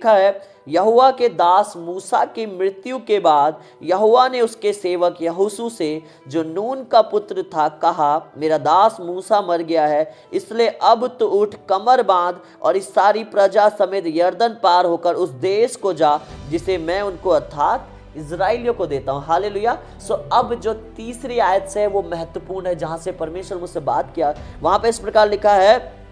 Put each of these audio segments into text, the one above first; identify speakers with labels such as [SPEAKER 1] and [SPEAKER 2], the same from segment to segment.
[SPEAKER 1] लिखा है, यहोवा के दास मूसा की मृत्यु के बाद यहोवा ने उसके सेवक यहोशू से, जो नून का पुत्र था, कहा, मेरा दास मूसा मर गया है, इसलिए अब तो उठ, कमर बांध और इस सारी प्रजा समेत यरदन पार होकर उस देश को जा जिसे मैं उनको अर्थात इजराइलियों को देता हूं। हालेलुया। सो अब जो तीसरी आयत से है वो महत्वपूर्ण है, जहां से परमेश्वर मुझसे बात किया। वहां पे इस प्रकार लिखा है,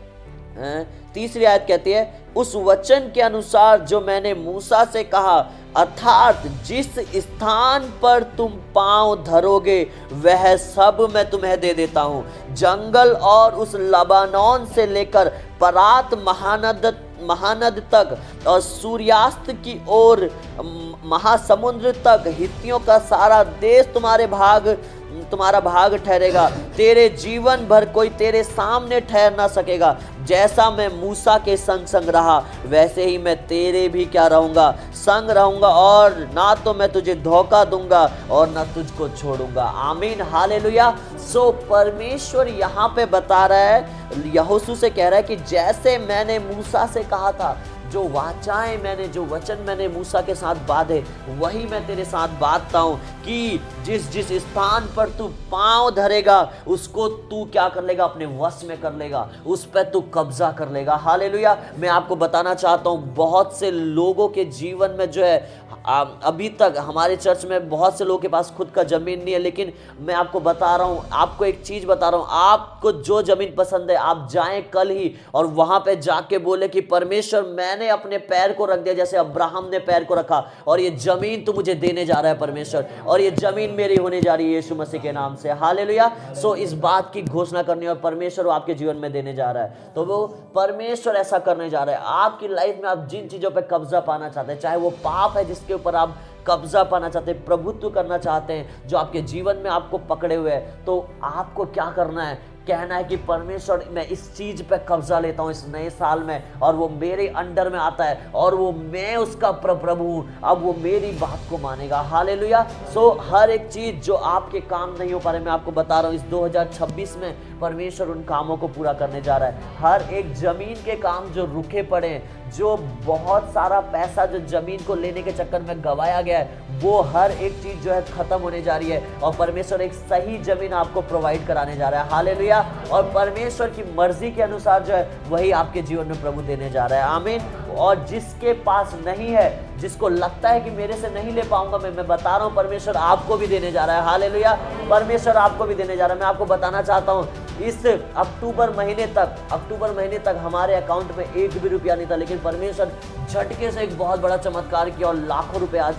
[SPEAKER 1] तीसरी आयत कहती है, उस वचन के अनुसार जो मैंने मूसा से कहा, अर्थात जिस स्थान पर तुम पांव धरोगे वह सब मैं तुम्हें दे देता हूं, जंगल और उस लबानोन से लेकर परात महानद तक और सूर्यास्त की ओर महासमुद्र तक, हित्तियों का सारा देश तुम्हारा भाग ठहरेगा। तेरे जीवन भर कोई तेरे सामने ठहर ना सकेगा। जैसा मैं मूसा के संग संग रहा वैसे ही मैं तेरे भी क्या रहूंगा, संग रहूंगा, और ना तो मैं तुझे धोखा दूंगा और ना तुझको छोड़ूंगा। आमीन, हालेलुया। सो परमेश्वर यहाँ पे बता रहा है, यहोशू से कह रहा है कि जैसे मैंने मूसा से कहा था, जो वाचाएं मैंने, जो वचन मैंने मूसा के साथ बांधे, वही मैं तेरे साथ बांधता हूं कि जिस जिस स्थान पर तू पांव धरेगा उसको तू क्या कर लेगा, अपने वश में कर लेगा, उस पर तू कब्जा कर लेगा। हालेलुया। मैं आपको बताना चाहता हूं, बहुत से लोगों के जीवन में जो है, अभी तक हमारे चर्च में बहुत से लोगों के पास खुद का जमीन नहीं है, लेकिन मैं आपको बता रहा हूं, आपको एक चीज बता रहा हूं, आपको जो जमीन पसंद है आप जाएं कल ही और वहां पे जाके बोले कि परमेश्वर, मैंने अपने पैर को रख दिया जैसे अब्राहम ने पैर को रखा, और ये जमीन तू मुझे देने जा रहा है परमेश्वर, और ये जमीन मेरी होने जा रही है यीशु मसीह के नाम से। हालेलुया। सो इस बात की घोषणा करनी है और परमेश्वर आपके जीवन में देने जा रहा है, तो वो परमेश्वर ऐसा करने जा रहा है। आपकी लाइफ में आप जिन चीजों पे कब्जा पाना चाहते हैं, चाहे वो पाप है जिसके ऊपर आप कब्जा पाना चाहते हैं, प्रभुत्व करना चाहते हैं, जो आपके जीवन में आपको पकड़े हुए हैं, तो आपको क्या करना है, कहना है कि परमेश्वर, मैं इस चीज पे कब्जा लेता हूं इस नए साल में, और वो मेरे अंडर में आता है, और वो मैं उसका प्रभु हूं, अब वो मेरी बात को मानेगा। हालेलुया। सो हर एक चीज जो आपके काम नहीं हो पा रहे, मैं आपको बता रहा हूं, इस 2026 में परमेश्वर उन कामों को पूरा करने जा रहा है। हर एक जमीन के काम जो रुके पड़े हैं, जो बहुत सारा पैसा जो जमीन को लेने के चक्कर में गवाया गया है, वो हर एक चीज जो है खत्म होने जा रही है, और परमेश्वर एक सही जमीन आपको प्रोवाइड कराने जा रहा है। हालेलुया। और परमेश्वर की मर्जी के अनुसार जो है वही आपके जीवन में प्रभु देने जा रहा है। आमीन। और जिसके पास नहीं है, जिसको लगता है कि मेरे से नहीं ले पाऊंगा मैं बता रहा हूं, परमेश्वर आपको भी देने जा रहा है। हालेलुया। परमेश्वर आपको भी देने जा रहा है। मैं आपको बताना चाहता हूं, इस अक्टूबर महीने तक हमारे अकाउंट में एक भी रुपया नहीं था, लेकिन परमेश्वर झटके से एक बहुत बड़ा चमत्कार किया और लाखों रुपए आज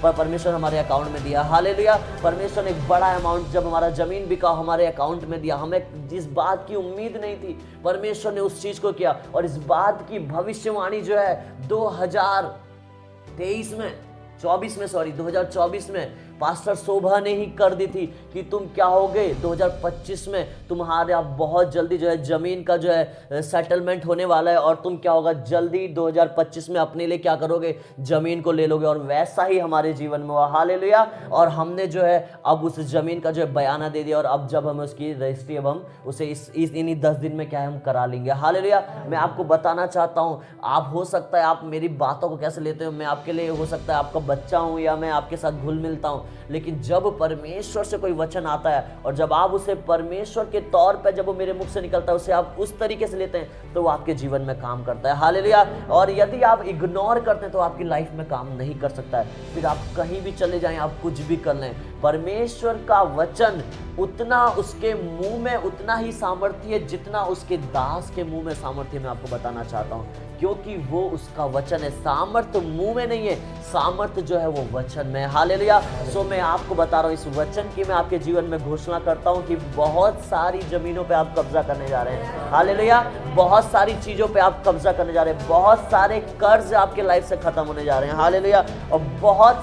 [SPEAKER 1] परमेश्वर हमारे अकाउंट में दिया। हालेलुया। परमेश्वर ने एक बड़ा अमाउंट, जब हमारा जमीन बिका, हमारे अकाउंट में दिया। हमें जिस बात की उम्मीद नहीं थी, परमेश्वर ने उस चीज को किया, और इस बात की भविष्यवाणी जो है 2024 में पास्टर शोभा ने ही कर दी थी कि तुम क्या होगे, 2025 में तुम्हारे बहुत जल्दी जो है जमीन का जो है सेटलमेंट होने वाला है, और तुम क्या होगा, जल्दी 2025 में अपने लिए क्या करोगे, जमीन को ले लोगे। और वैसा ही हमारे जीवन में हुआ। हालेलुया। और हमने जो है अब उस जमीन का जो है बयाना दे दिया, और अब जब हम उसकी रजिस्ट्री, अब हम उसे इन्हीं 10 दिन में क्या है हम करा लेंगे। हालेलुया। मैं आपको बताना चाहता हूँ, आप हो सकता है आप मेरी बातों को कैसे लेते हो, मैं आपके लिए हो सकता है आपका बच्चा हूँ या मैं आपके साथ घुल मिलता हूँ, लेकिन जब परमेश्वर से कोई वचन आता है और जब आप उसे परमेश्वर के तौर पे, जब वो मेरे मुख से निकलता है, उसे आप उस तरीके से लेते हैं, तो वो आपके जीवन में काम करता है। हालेलुया। और यदि आप इग्नोर करते हैं तो आपकी लाइफ में काम नहीं कर सकता है। फिर आप कहीं भी चले जाएं, आप कुछ भी कर लें, परमेश्वर का वचन उतना उसके मुंह में उतना ही सामर्थ्य है जितना उसके दास के मुंह में सामर्थ्य। मैं आपको बताना चाहता हूं, क्योंकि वो उसका वचन है। सामर्थ्य मुंह में नहीं है, सामर्थ्य जो है वो वचन में। हालेलुया। सो मैं आपको बता रहा हूं, इस वचन की मैं आपके जीवन में घोषणा करता हूं कि बहुत सारी जमीनों पे आप कब्जा करने जा रहे हैं। हालेलुया। बहुत सारी चीजों पे आप कब्जा करने जा रहे हैं, बहुत सारे कर्ज आपके लाइफ से खत्म होने जा रहे हैं। हालेलुया। और बहुत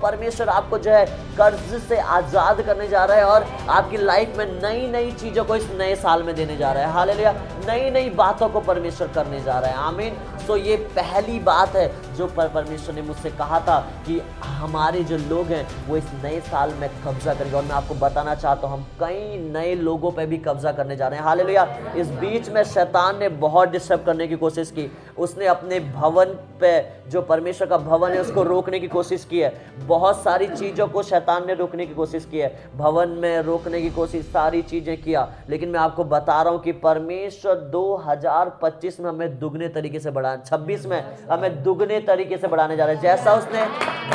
[SPEAKER 1] परमेश्वर आपको जो है कर्ज से आजाद करने जा रहा है, और आपकी लाइफ में नई नई चीजों को इस नए साल में देने जा रहा है। हालेलुया। नई नई बातों को परमेश्वर करने जा रहा है। आमीन। सो ये पहली बात है जो परमेश्वर ने मुझसे कहा था कि हमारे जो लोग हैं वो इस नए साल में कब्जा करेंगे। और मैं आपको बताना चाहता हूँ हम कई नए लोगों पे भी कब्जा करने जा रहे हैं। हालेलुया। इस बीच में शैतान ने बहुत डिस्टर्ब करने की कोशिश की। उसने अपने भवन पे, जो परमेश्वर का भवन है, उसको रोकने की कोशिश की है। बहुत सारी चीज़ों को शैतान ने रोकने की कोशिश की है, भवन में रोकने की कोशिश, सारी चीज़ें किया। लेकिन मैं आपको बता रहा हूँ कि परमेश्वर 2025 में हमें दुगने तरीके से बढ़ा, 26 में हमें दुगने तरीके से बढ़ाने जा रहे हैं। जैसा उसने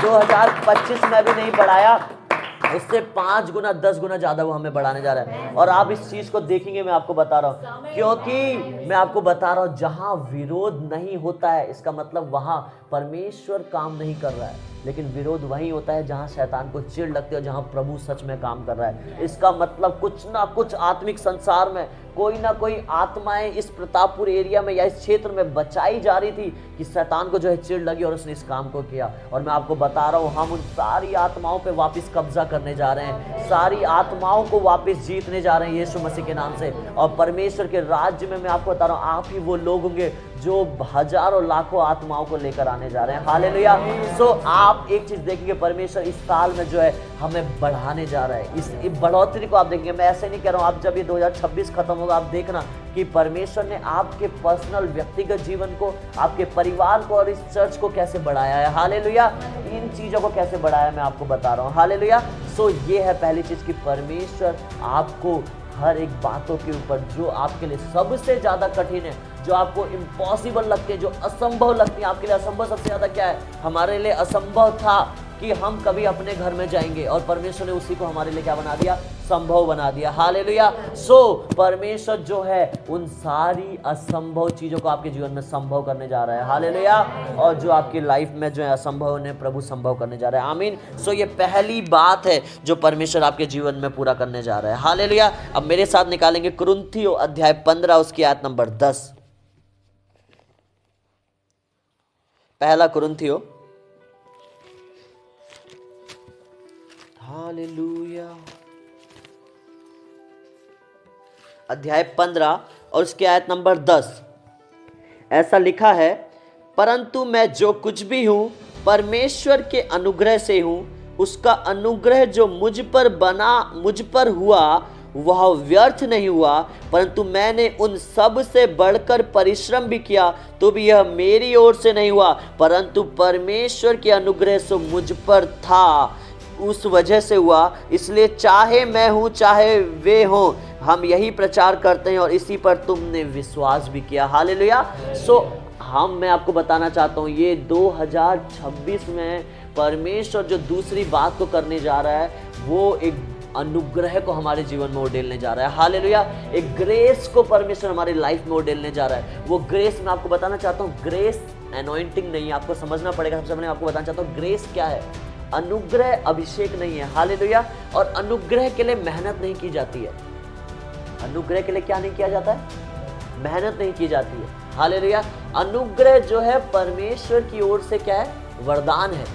[SPEAKER 1] 2025 में भी नहीं बढ़ाया, उससे 5 गुना 10 गुना ज्यादा वो हमें बढ़ाने जा रहा है। और आप इस चीज को देखेंगे, मैं आपको बता रहा हूं, क्योंकि मैं आपको बता रहा हूं जहां विरोध नहीं होता है, इसका मतलब वहां परमेश्वर काम नहीं कर रहा है। लेकिन विरोध वही होता है जहां शैतान को चिढ़ लगती है और जहां प्रभु सच में काम कर रहा है। इसका मतलब कुछ ना कुछ आत्मिक संसार में कोई ना कोई आत्माएं इस प्रतापपुर एरिया में या इस क्षेत्र में बचाई जा रही थी कि शैतान को जो है चिढ़ लगी और उसने इस काम को किया। और मैं आपको बता रहा हूं हम उन सारी आत्माओं पे वापस कब्जा करने जा रहे हैं, सारी आत्माओं को वापस जीतने जा रहे हैं यीशु मसीह के नाम से। और परमेश्वर के राज्य में मैं आपको बता रहा हूं आप ही वो लोग होंगे जो हजारों लाखों आत्माओं को लेकर आने जा रहे हैं। हालेलुया। सो आप एक चीज देखेंगे, परमेश्वर इस साल में जो है हमें बढ़ाने जा रहा है। इस बढ़ोतरी को आप देखेंगे। मैं ऐसे नहीं कह रहा हूं, आप जब ये 2026 खत्म होगा आप देखना कि परमेश्वर ने आपके पर्सनल व्यक्तिगत जीवन को, आपके परिवार को और इस चर्च को कैसे बढ़ाया है। हालेलुया। इन चीजों को कैसे बढ़ाया है मैं आपको बता रहा हूं। हालेलुया। सो ये है पहली चीज कि परमेश्वर आपको हर एक बातों के ऊपर जो आपके लिए सबसे ज्यादा कठिन है, जो आपको इम्पॉसिबल लगती है, जो असंभव लगती है। आपके लिए असंभव सबसे ज्यादा क्या है? हमारे लिए असंभव था कि हम कभी अपने घर में जाएंगे, और परमेश्वर ने उसी को हमारे लिए क्या बना दिया? संभव बना दिया। हालेलुया। सो परमेश्वर जो है उन सारी असंभव चीजों को आपके जीवन में संभव करने जा रहा है। हालेलुया। और जो आपकी लाइफ में जो है असंभव, उन्हें प्रभु संभव करने जा रहा है। आमीन। सो ये पहली बात है जो परमेश्वर आपके जीवन में पूरा करने जा रहा है। हालेलुया। अब मेरे साथ निकालेंगे कुरिन्थियों अध्याय 15 उसकी आयत नंबर 10। पहला कुरिन्थियों, हालेलुया, अध्याय 15 और उसकी आयत नंबर 10। ऐसा लिखा है, परंतु मैं जो कुछ भी हूं परमेश्वर के अनुग्रह से हूं, उसका अनुग्रह जो मुझ पर हुआ वह व्यर्थ नहीं हुआ, परंतु मैंने उन सब से बढ़कर परिश्रम भी किया, तो भी यह मेरी ओर से नहीं हुआ, परंतु परमेश्वर के अनुग्रह से मुझ पर था, उस वजह से हुआ। इसलिए चाहे मैं हूं चाहे वे हों, हम यही प्रचार करते हैं और इसी पर तुमने विश्वास भी किया। हालेलुया। सो मैं आपको बताना चाहता हूं ये 2026 में परमेश्वर जो दूसरी बात को करने जा रहा है वो एक अनुग्रह को हमारे जीवन में उड़ेलने जा रहा है। हालेलुया। एक ग्रेस को परमेश्वर हमारी लाइफ में उड़ेलने जा रहा है। वो ग्रेस मैं आपको बताना चाहता हूँ, ग्रेस एनॉइंटिंग नहीं है, आपको समझना पड़ेगा। सबसे पहले आपको बताना चाहता हूँ ग्रेस क्या है। अनुग्रह अभिषेक नहीं है। हालेलुया। और अनुग्रह के लिए मेहनत नहीं की जाती है। अनुग्रह के लिए क्या नहीं किया जाता है? मेहनत नहीं की जाती है। हालेलुया। अनुग्रह जो है परमेश्वर की ओर से क्या है? वरदान है।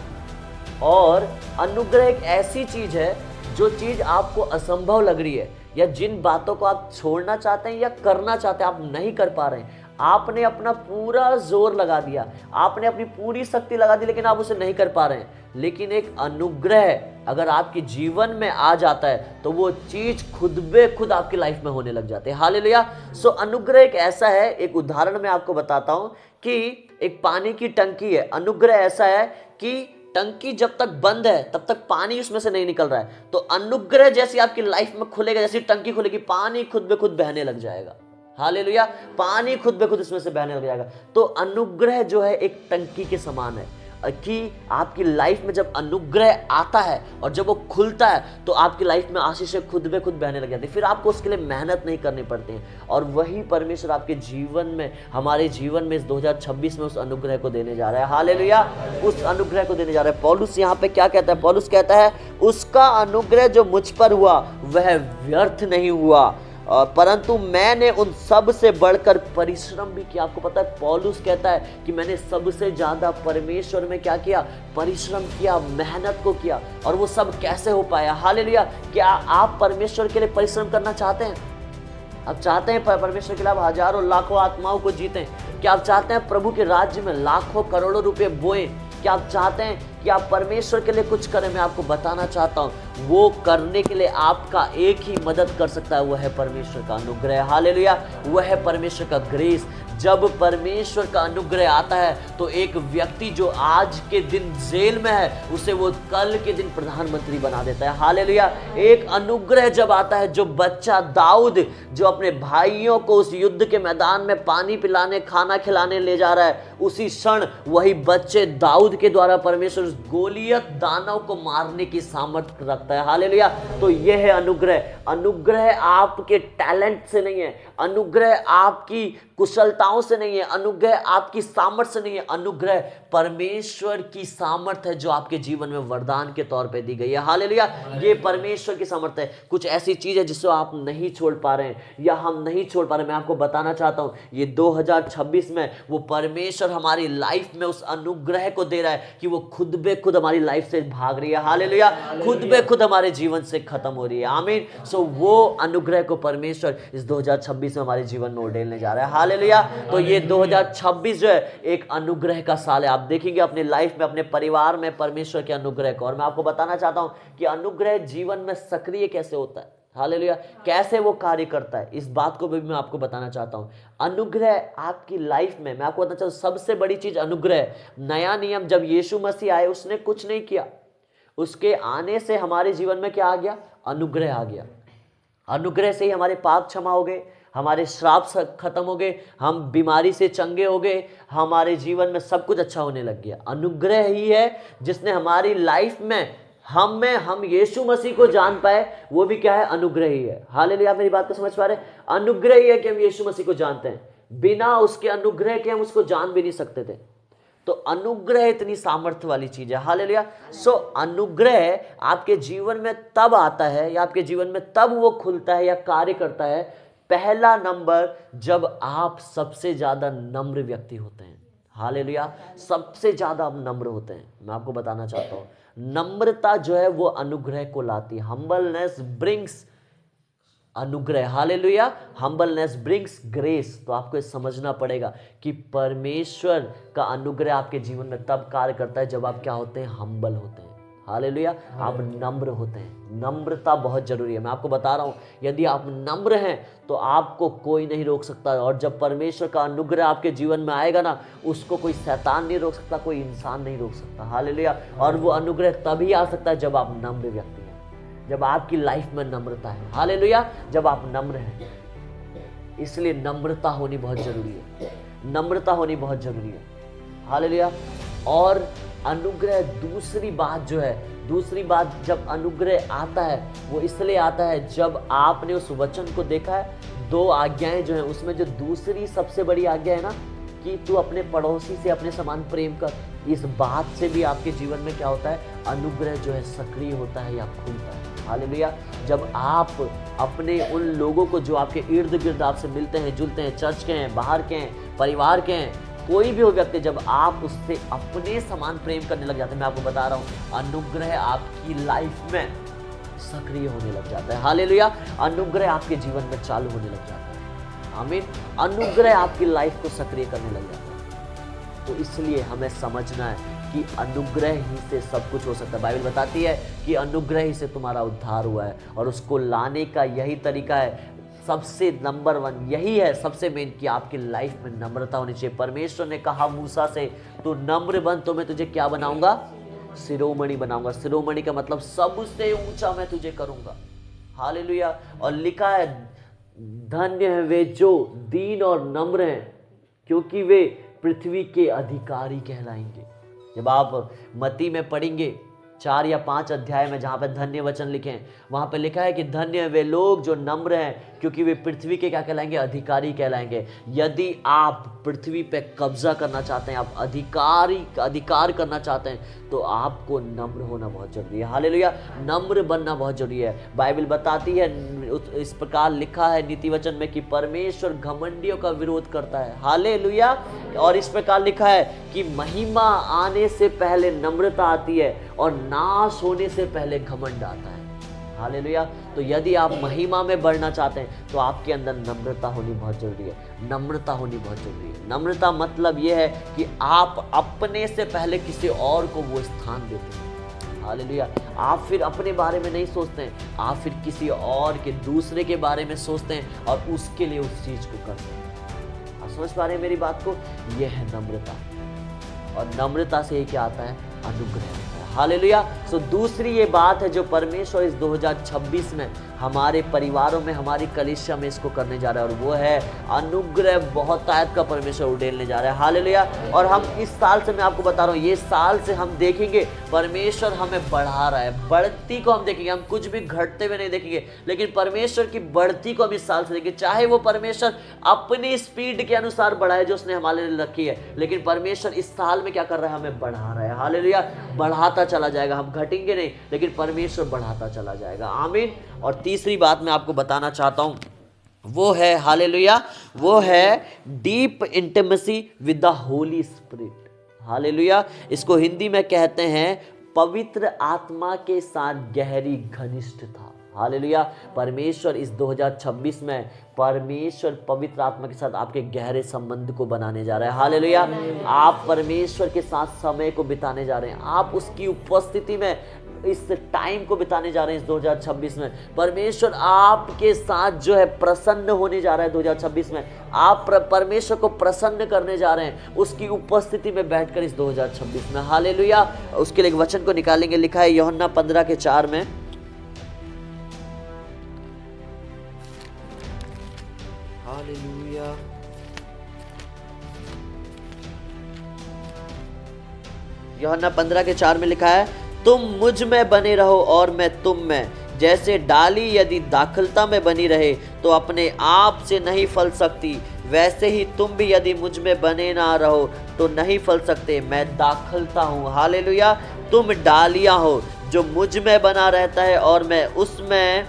[SPEAKER 1] और अनुग्रह एक ऐसी चीज है जो चीज आपको असंभव लग रही है, या जिन बातों को आप छोड़ना चाहते हैं या करना चाहते हैं आप नहीं कर पा रहे हैं, आपने अपना पूरा जोर लगा दिया, आपने अपनी पूरी शक्ति लगा दी, लेकिन आप उसे नहीं कर पा रहे हैं। लेकिन एक अनुग्रह अगर आपके जीवन में आ जाता है तो वो चीज खुद बे खुद आपकी लाइफ में होने लग जाते हैं। हालेलुया। सो अनुग्रह एक ऐसा है, एक उदाहरण मैं आपको बताता हूं कि एक पानी की टंकी है। अनुग्रह ऐसा है कि टंकी जब तक बंद है तब तक पानी उसमें से नहीं निकल रहा है, तो अनुग्रह जैसी आपकी लाइफ में खुलेगा, जैसी टंकी खुलेगी, पानी खुद बे खुद बहने लग जाएगा। हालेलुया। पानी खुद बे खुद इसमें से बहने लग जाएगा। तो अनुग्रह जो है एक टंकी के समान है कि आपकी लाइफ में जब अनुग्रह आता है और जब वो खुलता है तो आपकी लाइफ में आशीषें खुद बे खुद बहने लग जाती है। फिर आपको उसके लिए मेहनत नहीं करनी पड़ती है। और वही परमेश्वर आपके जीवन में, हमारे जीवन में इस 2026 में उस अनुग्रह को देने जा रहा है। हालेलुया। उस अनुग्रह को देने जा रहा है। पौलुस यहाँ पे क्या कहता है? पौलुस कहता है उसका अनुग्रह जो मुझ पर हुआ वह व्यर्थ नहीं हुआ, परंतु मैंने उन सब से बढ़कर परिश्रम भी किया। आपको पता है पौलुस कहता है कि मैंने सबसे ज्यादा परमेश्वर में क्या किया? परिश्रम किया, मेहनत को किया। और वो सब कैसे हो पाया? हालेलुया। क्या आप परमेश्वर के लिए परिश्रम करना चाहते हैं? आप चाहते हैं परमेश्वर के लिए आप हजारों लाखों आत्माओं को जीतें? क्या आप चाहते हैं प्रभु के राज्य में लाखों करोड़ों रुपए बोएं? क्या आप चाहते हैं कि आप परमेश्वर के लिए कुछ करें? मैं आपको बताना चाहता हूं, वो करने के लिए आपका एक ही मदद कर सकता है, वो है परमेश्वर का अनुग्रह। हालेलुया, वो है परमेश्वर का ग्रेस। जब परमेश्वर का अनुग्रह आता है तो एक व्यक्ति जो आज के दिन जेल में है, उसे वो कल के दिन प्रधानमंत्री बना देता है। हालेलुया, एक अनुग्रह जब आता है, जो बच्चा दाऊद जो अपने भाइयों को उस युद्ध के मैदान में पानी पिलाने, खाना खिलाने ले जा रहा है, उसी क्षण वही बच्चे दाऊद के द्वारा परमेश्वर गोलियत दानव को मारने की सामर्थ्य रखता है। हालेलुया, तो यह है अनुग्रह। अनुग्रह आपके टैलेंट से नहीं है, अनुग्रह आपकी कुशलताओं से नहीं है, अनुग्रह आपकी सामर्थ्य से नहीं है, अनुग्रह परमेश्वर की सामर्थ्य है जो आपके जीवन में वरदान के तौर पे दी गई है। हालेलुया, ये परमेश्वर की सामर्थ्य है। कुछ ऐसी चीज है जिसको आप नहीं छोड़ पा रहे हैं या हम नहीं छोड़ पा रहे हैं, मैं आपको बताना चाहता हूं, ये 2026 में वो परमेश्वर हमारी लाइफ में उस अनुग्रह को दे रहा है कि वो खुद बे खुद हमारी लाइफ से भाग रही है। हालेलुया, खुद बे खुद हमारे जीवन से खत्म हो रही है। आमीन। सो वो अनुग्रह को परमेश्वर इस 2026 में हमारे जीवन में उड़ेलने जा रहा है। हालेलुया, तो ये 2026 जो है एक अनुग्रह का साल है। आप देखेंगे अपने लाइफ में, अपने परिवार में परमेश्वर के अनुग्रह को। और मैं आपको बताना चाहता हूं कि अनुग्रह जीवन में सक्रिय कैसे होता है। हालेलुया, कैसे वो कार्य करता है, इस बात को भी मैं आपको बताना चाहता हूं। अनुग्रह आपकी लाइफ में, मैं आपको बताना चाहता हूं, सबसे बड़ी चीज अनुग्रह। नया नियम जब यीशु मसीह आए, उसने कुछ नहीं किया, उसके आने से हमारे जीवन में क्या आ गया? अनुग्रह आ गया। अनुग्रह से ही हमारे पाप क्षमा हो गए, हमारे श्राप खत्म हो गए, हम बीमारी से चंगे हो गए, हमारे जीवन में सब कुछ अच्छा होने लग गया। अनुग्रह ही है जिसने हमारी लाइफ में हम यीशु मसीह को जान पाए, वो भी क्या है? अनुग्रह ही है। हालेलुया, आप मेरी बात को समझ पा रहे हैं? अनुग्रह ही है कि हम यीशु मसीह को जानते हैं। बिना उसके अनुग्रह के हम उसको जान भी नहीं सकते थे। तो अनुग्रह इतनी सामर्थ्य वाली चीज है। हालेलुया। सो अनुग्रह आपके जीवन में तब आता है या आपके जीवन में तब वो खुलता है या कार्य करता है, पहला नंबर, जब आप सबसे ज्यादा नम्र व्यक्ति होते हैं। हालेलुया, सबसे ज्यादा आप नम्र होते हैं। मैं आपको बताना चाहता हूं, नम्रता जो है वो अनुग्रह को लाती है। हम्बलनेस ब्रिंग्स अनुग्रह। Hallelujah, humbleness brings grace. तो आपको समझना पड़ेगा कि परमेश्वर का अनुग्रह आपके जीवन में तब कार्य करता है जब आप क्या होते हैं? हम्बल होते हैं। हालेलुया, आप नम्र होते हैं। नम्रता बहुत जरूरी है। मैं आपको बता रहा हूं, यदि आप नम्र हैं तो आपको कोई नहीं रोक सकता। और जब परमेश्वर का अनुग्रह आपके जीवन में आएगा ना, उसको कोई शैतान नहीं रोक सकता, कोई इंसान नहीं रोक सकता। हालेलुया, और वो अनुग्रह तभी आ सकता है जब आप नम्र व्यक्ति हैं, जब आपकी लाइफ में नम्रता है। हालेलुया, जब आप नम्र हैं। इसलिए नम्रता होनी बहुत जरूरी है, नम्रता होनी बहुत जरूरी है। हालेलुया। और अनुग्रह, दूसरी बात जो है, दूसरी बात, जब अनुग्रह आता है वो इसलिए आता है जब आपने उस वचन को देखा है। 2 आज्ञाएं जो हैं, उसमें जो दूसरी सबसे बड़ी आज्ञा है ना, कि तू अपने पड़ोसी से अपने समान प्रेम कर। इस बात से भी आपके जीवन में क्या होता है? अनुग्रह जो है सक्रिय होता है या खुलता है। हालेलुया, जब आप अपने उन लोगों को जो आपके इर्द गिर्द आपसे मिलते हैं, जुलते हैं, चर्च के हैं, बाहर के हैं, परिवार के हैं, कोई भी हो व्यक्ति, जब आप उससे अपने समान प्रेम करने लग जाते हैं, मैं आपको बता रहा हूं, अनुग्रह आपकी लाइफ में सक्रिय होने लग जाता है। हालेलुया, अनुग्रह आपके जीवन में चालू होने लग जाता है। आमीन। अनुग्रह आपकी लाइफ को सक्रिय करने लग जाता है। तो इसलिए हमें समझना है कि अनुग्रह ही से सब कुछ हो सकता है। बाइबल बताती है कि अनुग्रह ही से तुम्हारा उद्धार हुआ है, और उसको लाने का यही तरीका है। सबसे नंबर 1 यही है, सबसे मेन, कि आपकी लाइफ में नम्रता होनी चाहिए। परमेश्वर ने कहा मूसा से, तू नम्र बन तो मैं तुझे क्या बनाऊंगा? शिरोमणि बनाऊंगा। शिरोमणि का मतलब सबसे ऊंचा मैं तुझे करूंगा। हालेलुया। और लिखा है, धन्य है वे जो दीन और नम्र हैं, क्योंकि वे पृथ्वी के अधिकारी कहलाएंगे। जब आप मत्ती में पढ़ेंगे 4 या 5 अध्याय में, जहां पे धन्य वचन लिखे हैं, वहां पे लिखा है कि धन्य वे लोग जो नम्र हैं, क्योंकि वे पृथ्वी के क्या कहलाएंगे? अधिकारी कहलाएंगे। यदि आप पृथ्वी पे कब्जा करना चाहते हैं, आप अधिकार करना चाहते हैं, तो आपको नम्र होना बहुत जरूरी है। हालेलुया, नम्र बनना बहुत जरूरी है। बाइबल बताती है, इस प्रकार लिखा है नीति वचन में, कि परमेश्वर घमंडियों का विरोध करता है। हालेलुया। और इस प्रकार लिखा है कि महिमा आने से पहले नम्रता आती है, और नाश होने से पहले घमंड आता है। हालेलुया। तो यदि आप महिमा में बढ़ना चाहते हैं तो आपके अंदर नम्रता होनी बहुत जरूरी है। नम्रता होनी बहुत जरूरी है। नम्रता मतलब यह है कि आप अपने से पहले किसी और को वो स्थान देते हैं। हालेलुया। आप फिर अपने बारे में नहीं सोचते हैं, आप फिर किसी और के, दूसरे के बारे में सोचते हैं और उसके लिए उस चीज को करते हैं। आप समझ पा रहे हैं मेरी बात को? यह है नम्रता। और नम्रता से ही क्या आता है? अनुग्रह। हालेलुया। सो दूसरी ये बात है जो परमेश्वर इस 2026 में हमारे परिवारों में, हमारी कलीसिया में इसको करने जा रहा है, और वो है अनुग्रह। बहुत तायत का परमेश्वर उड़ेलने जा रहा है। हालेलुया। और हम इस साल से, मैं आपको बता रहा हूँ, ये साल से हम देखेंगे परमेश्वर हमें बढ़ा रहा है। बढ़ती को हम देखेंगे, हम कुछ भी घटते हुए नहीं देखेंगे, लेकिन परमेश्वर की बढ़ती को हम इस साल से देखेंगे। चाहे वो परमेश्वर अपनी स्पीड के अनुसार बढ़ाए जो उसने हमारे लिए रखी है, लेकिन परमेश्वर इस साल में क्या कर रहा है? हमें बढ़ा रहा है। हालेलुया। बढ़ाता चला जाएगा, हम घटेंगे नहीं, लेकिन परमेश्वर बढ़ाता चला जाएगा। आमीन। और तीसरी बात मैं आपको बताना चाहता हूं, वो है, हालेलुया, वो है deep intimacy with the Holi spirit. Hallelujah. इसको हिंदी में कहते हैं पवित्र आत्मा के साथ गहरी घनिष्ठता। हालेलुया। परमेश्वर इस 2026 में परमेश्वर पवित्र आत्मा के साथ आपके गहरे संबंध को बनाने जा रहा है। हालेलुया। आप परमेश्वर के साथ समय को बिताने जा रहे हैं, आप उसकी उपस्थिति में इस टाइम को बिताने जा रहे हैं। इस 2026 में परमेश्वर आपके साथ जो है प्रसन्न होने जा रहा है। 2026 में आप परमेश्वर को प्रसन्न करने जा रहे हैं उसकी उपस्थिति में बैठकर इस 2026 में। हालेलुया। उसके लिए एक वचन को निकालेंगे, लिखा है यूहन्ना 15:4 में। हालेलुया। यूहन्ना 15:4 में लिखा है, तुम मुझ में बने रहो और मैं तुम में। जैसे डाली यदि दाखलता में बनी रहे तो अपने आप से नहीं फल सकती, वैसे ही तुम भी यदि मुझ में बने ना रहो तो नहीं फल सकते। मैं दाखलता हूँ। हालेलुया। तुम डालियां हो, जो मुझ में बना रहता है और मैं उसमें,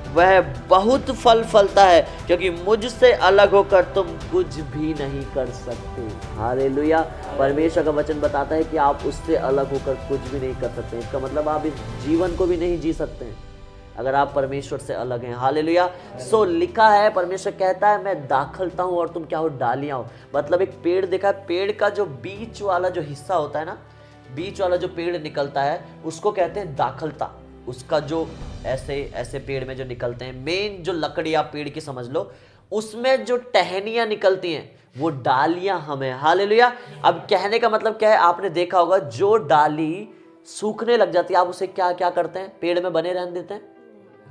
[SPEAKER 1] वह बहुत फल फलता है, क्योंकि मुझसे अलग होकर तुम कुछ भी नहीं कर सकते। हालेलुया। परमेश्वर का वचन बताता है कि आप उससे अलग होकर कुछ भी नहीं कर सकते। इसका मतलब आप इस जीवन को भी नहीं जी सकते हैं अगर आप परमेश्वर से अलग हैं। हालेलुया। सो लिखा है, परमेश्वर कहता है मैं दाखलता हूँ और तुम क्या हो? डालियां हो। मतलब एक पेड़ देखा है, पेड़ का जो बीच वाला जो हिस्सा होता है ना, बीच वाला जो पेड़ निकलता है उसको कहते हैं दाखलता। उसका जो ऐसे पेड़ में जो निकलते हैं, मेन जो लकड़ी आप पेड़ की समझ लो, उसमें जो टहनियां निकलती हैं वो डालियां हमें। हालेलुया। अब कहने का मतलब क्या है? आपने देखा होगा जो डाली सूखने लग जाती है, आप उसे क्या क्या करते हैं? पेड़ में बने रहने देते हैं?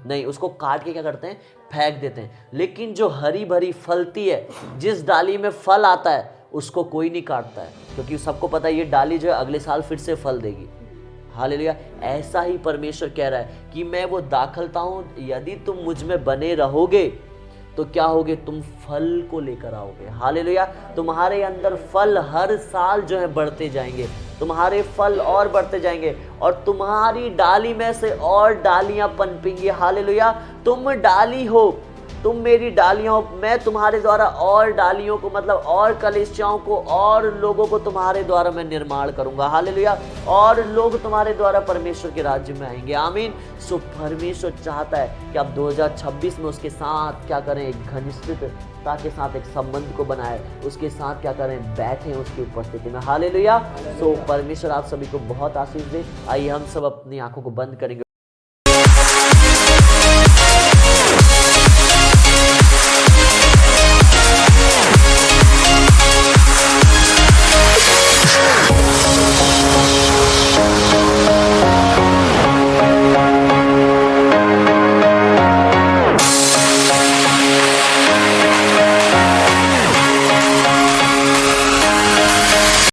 [SPEAKER 1] नहीं, उसको काट के क्या करते हैं? फेंक देते हैं। लेकिन जो हरी भरी फलती है, जिस डाली में फल आता है, उसको कोई नहीं काटता है, क्योंकि सबको पता है ये डाली जो है अगले साल फिर से फल देगी। हालेलुया। ऐसा ही परमेश्वर कह रहा है कि मैं वो दाखलता हूं, यदि तुम मुझ में बने रहोगे तो क्या होगे? तुम फल को लेकर आओगे। हालेलुया। तुम्हारे अंदर फल हर साल जो है बढ़ते जाएंगे, तुम्हारे फल और बढ़ते जाएंगे, और तुम्हारी डाली में से और डालियां पनपेंगी। हालेलुया। तुम डाली हो, तुम मेरी डालियां हो, मैं तुम्हारे द्वारा और डालियों को, मतलब और कलीसियाओं को, और लोगों को तुम्हारे द्वारा मैं निर्माण करूंगा। हालेलुया। और लोग तुम्हारे द्वारा परमेश्वर के राज्य में आएंगे। आमीन। सो परमेश्वर चाहता है कि आप 2026 में उसके साथ क्या करें? एक घनिष्ठता के साथ एक संबंध को बनाए, उसके साथ क्या करें? बैठें उसकी उपस्थिति में। हालेलुया। सो परमेश्वर आप सभी को बहुत आशीष दे। आइए हम सब अपनी आंखों को बंद करेंगे।